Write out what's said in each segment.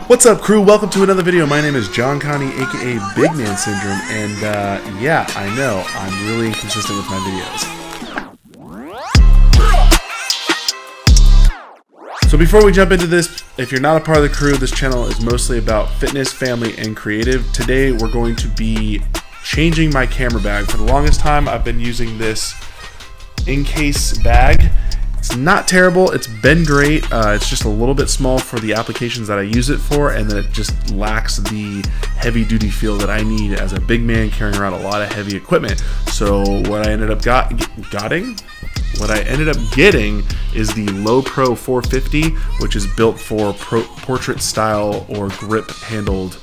What's up, crew? Welcome to another video. My name is John Connie, aka Big Man Syndrome, and yeah, I know I'm really inconsistent with my videos. So before we jump into this, if you're not a part of the crew, this channel is mostly about fitness, family, and creative. Today we're going to be changing my camera bag. For the longest time, I've been using this in-case bag. It's not terrible, it's been great. It's just a little bit small for the applications that I use it for, and then it just lacks the heavy duty feel that I need as a big man carrying around a lot of heavy equipment. So what I ended up getting is the Low Pro 450, which is built for portrait style or grip handled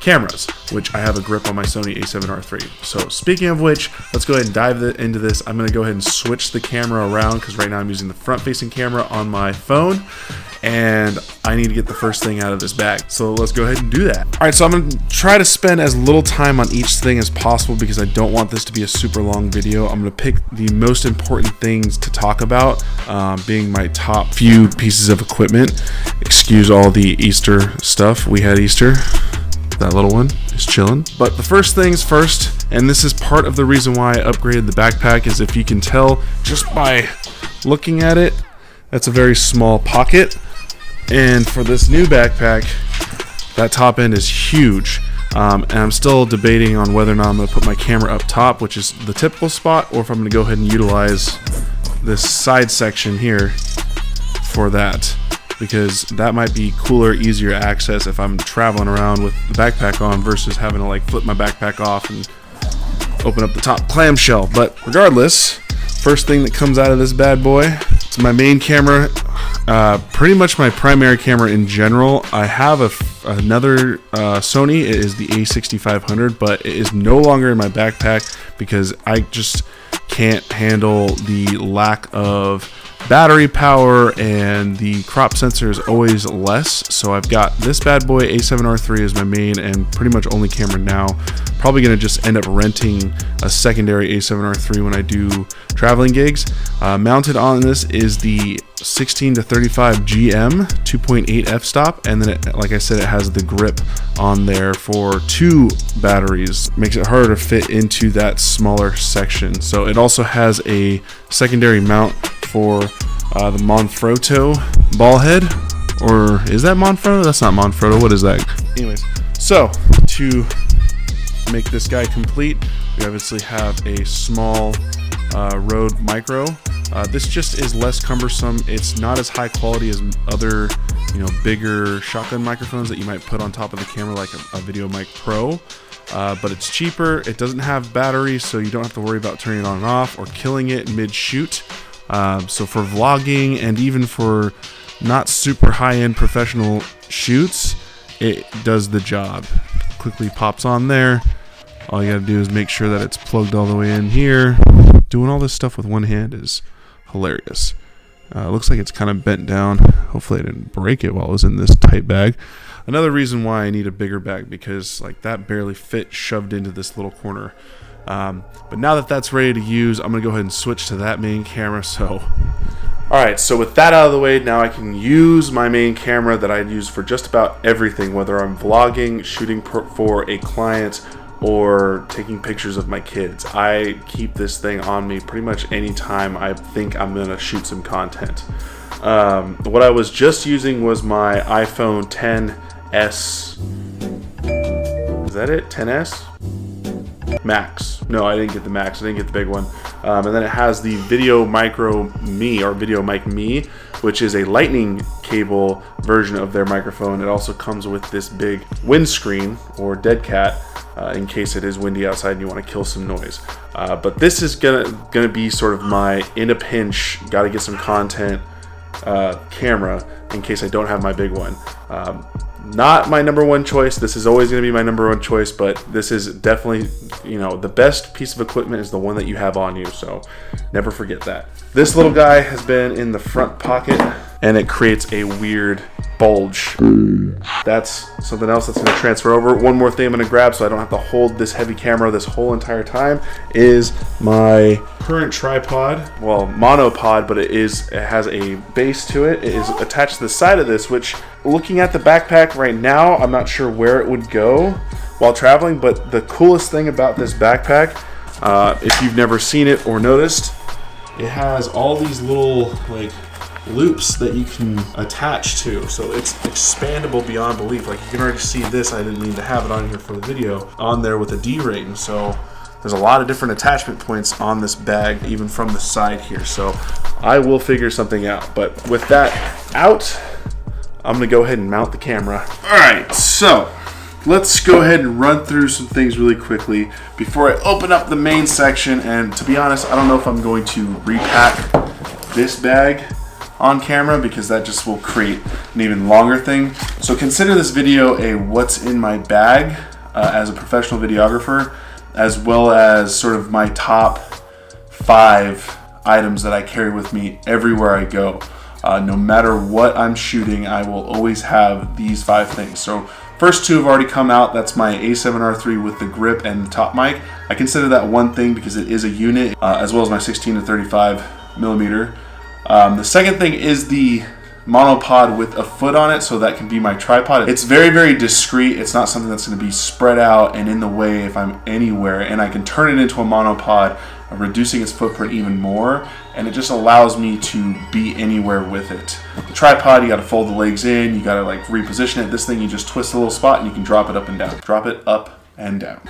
cameras, which I have a grip on my Sony a7R III. So speaking of which, let's go ahead and dive into this. I'm going to go ahead and switch the camera around because right now I'm using the front facing camera on my phone, and I need to get the first thing out of this bag. So let's go ahead and do that. All right, so I'm going to try to spend as little time on each thing as possible because I don't want this to be a super long video. I'm going to pick the most important things to talk about, being my top few pieces of equipment. Excuse all the Easter stuff. We had Easter. That little one is chilling. But the first things first, and this is part of the reason why I upgraded the backpack, is if you can tell just by looking at it, that's a very small pocket. And for this new backpack, that top end is huge. And I'm still debating on whether or not I'm going to put my camera up top, which is the typical spot, or if I'm going to go ahead and utilize this side section here for that, because that might be cooler, easier access if I'm traveling around with the backpack on versus having to like flip my backpack off and open up the top clamshell. But regardless, first thing that comes out of this bad boy, it's my main camera, pretty much my primary camera in general. I have another Sony. It is the a6500, but it is no longer in my backpack because I just can't handle the lack of battery power, and the crop sensor is always less. So I've got this bad boy a7R III as my main and pretty much only camera now. Probably gonna just end up renting a secondary a7R III when I do traveling gigs. Mounted on this is the 16-35 GM 2.8 f-stop, and then it, like I said, it has the grip on there for 2 batteries. Makes it harder to fit into that smaller section. So it also has a secondary mount for the Manfrotto ball head, or is that Manfrotto? That's not Manfrotto. What is that? Anyways, so to make this guy complete, we obviously have a small Rode Micro. This just is less cumbersome. It's not as high quality as other, bigger shotgun microphones that you might put on top of the camera, like a Video Mic Pro. But it's cheaper. It doesn't have battery, so you don't have to worry about turning it on and off or killing it mid-shoot. So for vlogging and even for not super high-end professional shoots, it does the job. Quickly pops on there. All you gotta do is make sure that it's plugged all the way in here. Doing all this stuff with one hand is hilarious. Looks like it's kind of bent down. Hopefully I didn't break it while it was in this tight bag. Another reason why I need a bigger bag, because like that barely fit shoved into this little corner. But now that that's ready to use, I'm gonna go ahead and switch to that main camera. So alright, so with that out of the way, now I can use my main camera that I use for just about everything, whether I'm vlogging, shooting for a client, or taking pictures of my kids. I keep this thing on me pretty much anytime I think I'm gonna shoot some content. What I was just using was my iPhone XS. Is that it? XS? Max. No, I didn't get the Max. I didn't get the big one. And then it has the Video Micro Me, or Video Mic Me, which is a lightning cable version of their microphone. It also comes with this big windscreen, or dead cat, in case it is windy outside and you want to kill some noise. But this is gonna be sort of my in a pinch, gotta get some content camera in case I don't have my big one. Not my number one choice. This is always going to be my number one choice, but this is definitely, the best piece of equipment is the one that you have on you, so never forget that. This little guy has been in the front pocket, and it creates a weird bulge. That's something else that's gonna transfer over. One more thing I'm gonna grab so I don't have to hold this heavy camera this whole entire time is my current tripod. Well, monopod, but it has a base to it. It is attached to the side of this, which, looking at the backpack right now, I'm not sure where it would go while traveling, but the coolest thing about this backpack, if you've never seen it or noticed, it has all these little like loops that you can attach to, so it's expandable beyond belief. Like you can already see this, I didn't mean to have it on here for the video, on there with a D-ring. So there's a lot of different attachment points on this bag, even from the side here. So I will figure something out. But with that out, I'm gonna go ahead and mount the camera. All right, so let's go ahead and run through some things really quickly before I open up the main section. And to be honest, I don't know if I'm going to repack this bag on camera because that just will create an even longer thing. So consider this video a what's in my bag as a professional videographer, as well as sort of my top 5 items that I carry with me everywhere I go. No matter what I'm shooting, I will always have these 5 things. So first 2 have already come out. That's my A7R3 with the grip and the top mic. I consider that one thing because it is a unit, as well as my 16 to 35 millimeter. The second thing is the monopod with a foot on it, so that can be my tripod. It's very, very discreet. It's not something that's going to be spread out and in the way if I'm anywhere, and I can turn it into a monopod, reducing its footprint even more, and it just allows me to be anywhere with it. The tripod, you got to fold the legs in, you got to like reposition it. This thing, you just twist a little spot and you can drop it up and down. Drop it up and down.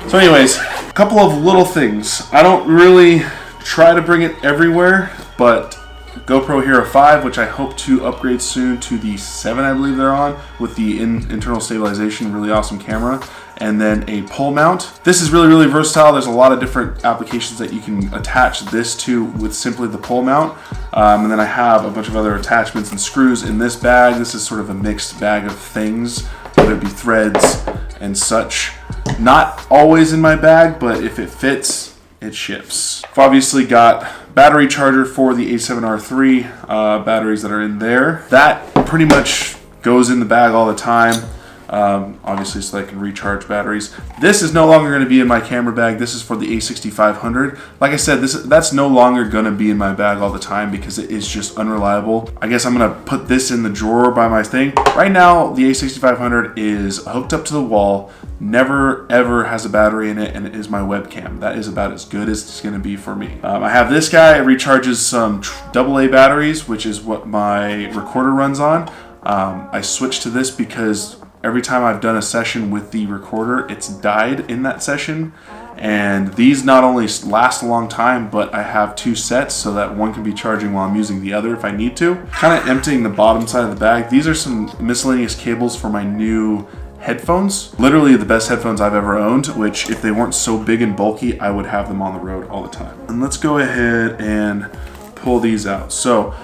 So anyways, a couple of little things. I don't really try to bring it everywhere, but GoPro Hero 5, which I hope to upgrade soon to the 7, I believe they're on, with the internal stabilization, really awesome camera, and then a pole mount. This is really, really versatile. There's a lot of different applications that you can attach this to with simply the pole mount. And then I have a bunch of other attachments and screws in this bag. This is sort of a mixed bag of things, whether it be threads and such. Not always in my bag, but if it fits, it ships. I've obviously got battery charger for the A7R3 batteries that are in there. That pretty much goes in the bag all the time. Obviously so I can recharge batteries. This is no longer going to be in my camera bag. This is for the A6500. Like I said, that's no longer going to be in my bag all the time because it is just unreliable. I guess I'm going to put this in the drawer by my thing. Right now, the A6500 is hooked up to the wall, never ever has a battery in it, and it is my webcam. That is about as good as it's going to be for me. I have this guy. It recharges some AA batteries, which is what my recorder runs on. I switched to this because every time I've done a session with the recorder, it's died in that session. And these not only last a long time, but I have 2 sets so that one can be charging while I'm using the other if I need to. Kind of emptying the bottom side of the bag. These are some miscellaneous cables for my new headphones. Literally the best headphones I've ever owned, which if they weren't so big and bulky, I would have them on the road all the time. And let's go ahead and pull these out. So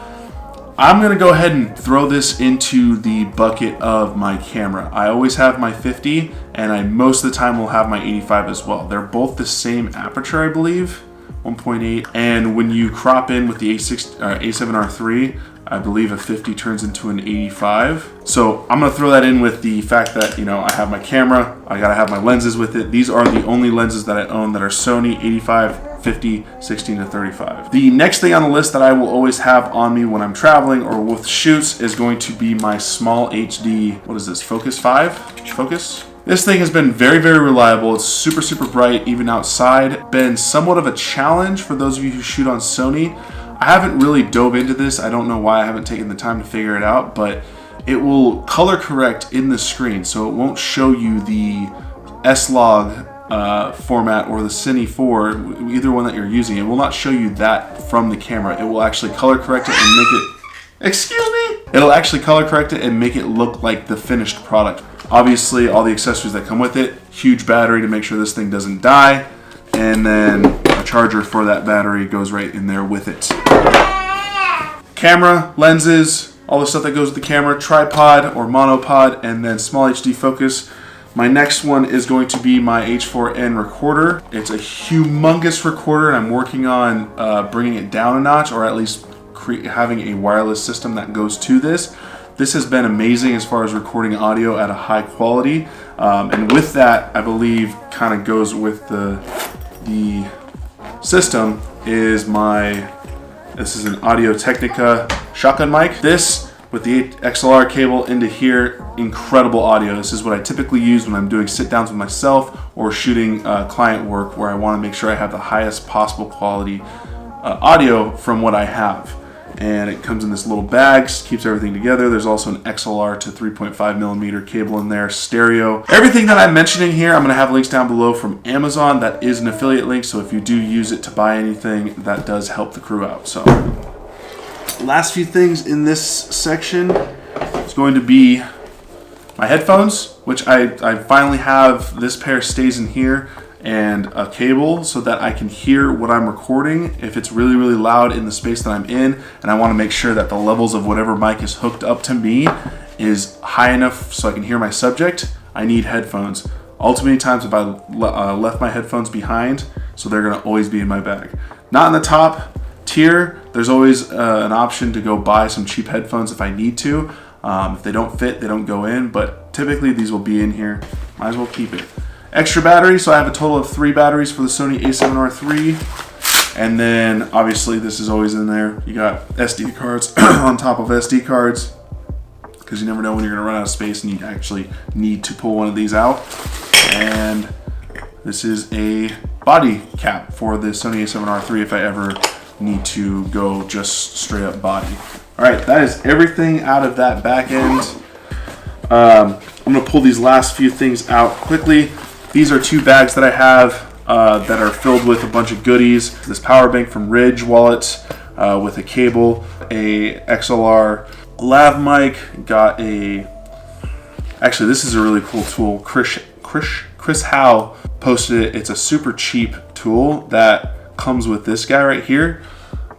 I'm gonna go ahead and throw this into the bucket of my camera. I always have my 50, and I most of the time will have my 85 as well. They're both the same aperture, I believe, 1.8. And when you crop in with the A7R3, I believe a 50 turns into an 85. So I'm gonna throw that in with the fact that, you know, I have my camera, I gotta have my lenses with it. These are the only lenses that I own that are Sony 85, 50, 16 to 35. The next thing on the list that I will always have on me when I'm traveling or with shoots is going to be my small HD, what is this, Focus 5? Focus? This thing has been very, very reliable. It's super, super bright, even outside. Been somewhat of a challenge for those of you who shoot on Sony. I haven't really dove into this. I don't know why I haven't taken the time to figure it out, but it will color correct in the screen, so it won't show you the S-Log format or the Cine 4, either one that you're using. It will not show you that from the camera. It will actually color correct it and make it, excuse me? It'll actually color correct it and make it look like the finished product. Obviously, all the accessories that come with it, huge battery to make sure this thing doesn't die, and then a charger for that battery goes right in there with it. Camera, lenses, all the stuff that goes with the camera, tripod or monopod, and then small HD focus. My next one is going to be my H4n recorder. It's a humongous recorder, and I'm working on bringing it down a notch, or at least having a wireless system that goes to this. This has been amazing as far as recording audio at a high quality. And with that, I believe kind of goes with the system is this is an Audio Technica shotgun mic. This with the XLR cable into here, incredible audio. This is what I typically use when I'm doing sit downs with myself or shooting client work where I want to make sure I have the highest possible quality audio from what I have. And it comes in this little bag, keeps everything together. There's also an XLR to 3.5 millimeter cable in there, stereo. Everything that I'm mentioning here, I'm gonna have links down below from Amazon. That is an affiliate link, so if you do use it to buy anything, that does help the crew out. So, last few things in this section is going to be my headphones, which I finally have. This pair stays in here, and a cable so that I can hear what I'm recording if it's really, really loud in the space that I'm in, and I want to make sure that the levels of whatever mic is hooked up to me is high enough so I can hear my subject. I need headphones. All too many times if I left my headphones behind, so they're going to always be in my bag. Not in the top tier. There's always an option to go buy some cheap headphones if I need to. If they don't fit, they don't go in, but typically these will be in here. Might as well keep it. Extra battery, so I have a total of 3 batteries for the Sony a7R III. And then obviously this is always in there. You got SD cards on top of SD cards, because you never know when you're gonna run out of space and you actually need to pull one of these out. And this is a body cap for the Sony a7R III if I ever need to go just straight up body. All right, that is everything out of that back end. I'm gonna pull these last few things out quickly. These are 2 bags that I have that are filled with a bunch of goodies. This power bank from Ridge Wallet with a cable, a XLR lav mic, actually this is a really cool tool. Chris Howe posted it. It's a super cheap tool that comes with this guy right here.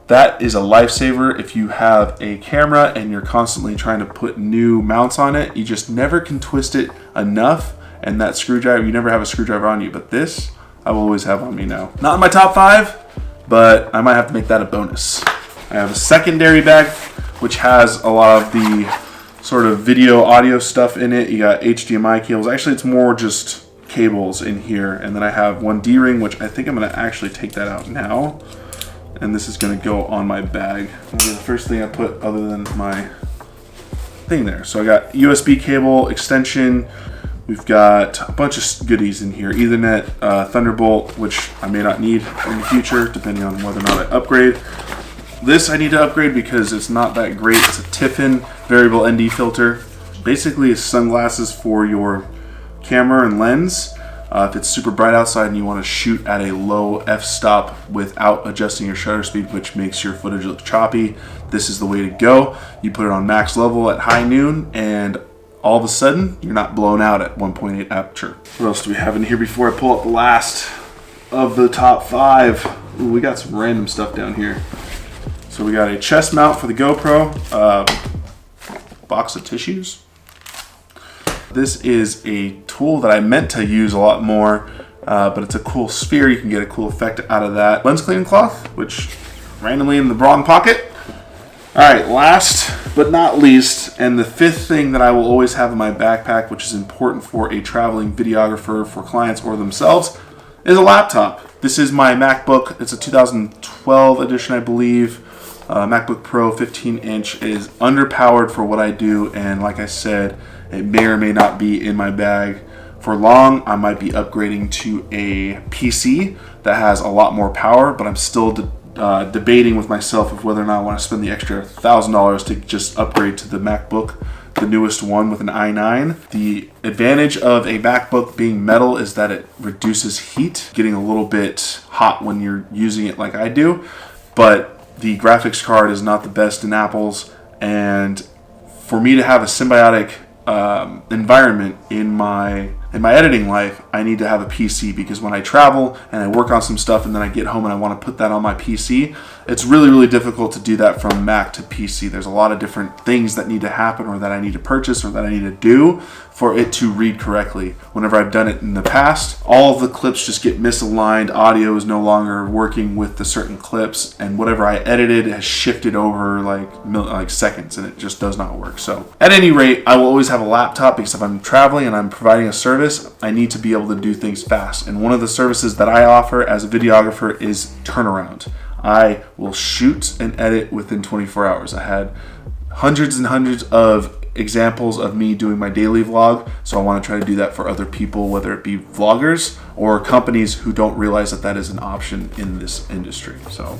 That is a lifesaver if you have a camera and you're constantly trying to put new mounts on it. You just never can twist it enough. And that screwdriver, you never have a screwdriver on you, but this I will always have on me now. Not in my top 5, but I might have to make that a bonus. I have a secondary bag, which has a lot of the sort of video audio stuff in it. You got HDMI cables. Actually, it's more just cables in here. And then I have one D-ring, which I think I'm gonna actually take that out now. And this is gonna go on my bag. That'll be the first thing I put other than my thing there. So I got USB cable, extension. We've got a bunch of goodies in here. Ethernet, Thunderbolt, which I may not need in the future, depending on whether or not I upgrade. This I need to upgrade because it's not that great. It's a Tiffin variable ND filter. Basically, it's sunglasses for your camera and lens. If it's super bright outside and you want to shoot at a low f-stop without adjusting your shutter speed, which makes your footage look choppy, this is the way to go. You put it on max level at high noon, and all of a sudden, you're not blown out at 1.8 aperture. What else do we have in here before I pull up the last of the top 5? Ooh, we got some random stuff down here. So we got a chest mount for the GoPro, box of tissues. This is a tool that I meant to use a lot more, but it's a cool sphere. You can get a cool effect out of that. Lens cleaning cloth, which randomly in the wrong pocket. All right, last but not least, and the 5th thing that I will always have in my backpack, which is important for a traveling videographer for clients or themselves, is a laptop. This is my MacBook. It's a 2012 edition, I believe. MacBook Pro 15-inch. It is underpowered for what I do, and like I said, it may or may not be in my bag for long. I might be upgrading to a PC that has a lot more power, but I'm still debating with myself of whether or not I want to spend the extra $1,000 to just upgrade to the MacBook, the newest one with an i9. The advantage of a MacBook being metal is that it reduces heat, getting a little bit hot when you're using it like I do, but the graphics card is not the best in Apple's, and for me to have a symbiotic environment in my in my editing life, I need to have a PC, because when I travel and I work on some stuff and then I get home and I want to put that on my PC, it's really, really difficult to do that from Mac to PC. There's a lot of different things that need to happen, or that I need to purchase, or that I need to do for it to read correctly. Whenever I've done it in the past, all of the clips just get misaligned. Audio is no longer working with the certain clips, and whatever I edited has shifted over like seconds, and it just does not work. So at any rate, I will always have a laptop, because if I'm traveling and I'm providing a service, I need to be able to do things fast. And one of the services that I offer as a videographer is turnaround. I will shoot and edit within 24 hours. I had hundreds and hundreds of examples of me doing my daily vlog, so I want to try to do that for other people, whether it be vloggers or companies who don't realize that that is an option in this industry. So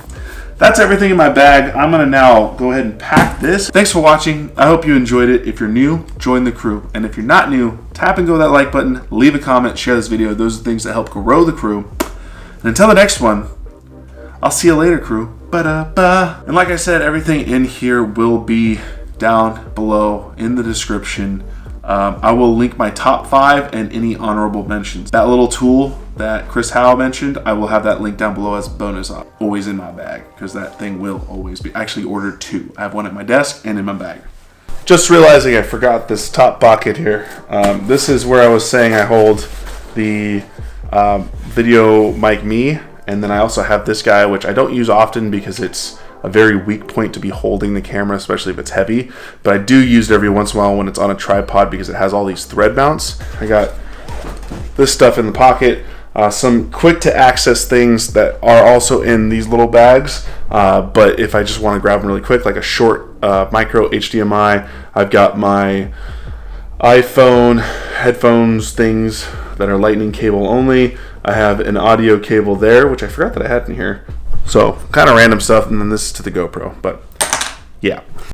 that's everything in my bag. I'm gonna now go ahead and pack this. Thanks for watching. I hope you enjoyed it. If you're new, join the crew, and if you're not new, tap and go that like button, leave a comment, share this video. Those are things that help grow the crew. And until the next one, I'll see you later, crew. Ba-da-ba. And like I said, everything in here will be down below in the description. I will link my top 5 and any honorable mentions. That little tool that Chris Howe mentioned, I will have that link down below as a bonus, always in my bag, because that thing will always be. I actually ordered 2. I have one at my desk and in my bag. Just realizing I forgot this top pocket here. This is where I was saying I hold the video mic me, and then I also have this guy, which I don't use often because it's a very weak point to be holding the camera, especially if it's heavy, but I do use it every once in a while when it's on a tripod, because it has all these thread mounts. I got this stuff in the pocket, some quick to access things that are also in these little bags, but if I just want to grab them really quick, like a short micro HDMI, I've got my iPhone headphones things that are lightning cable only. I have an audio cable there, which I forgot that I had in here. So kind of random stuff, and then this is to the GoPro, but yeah.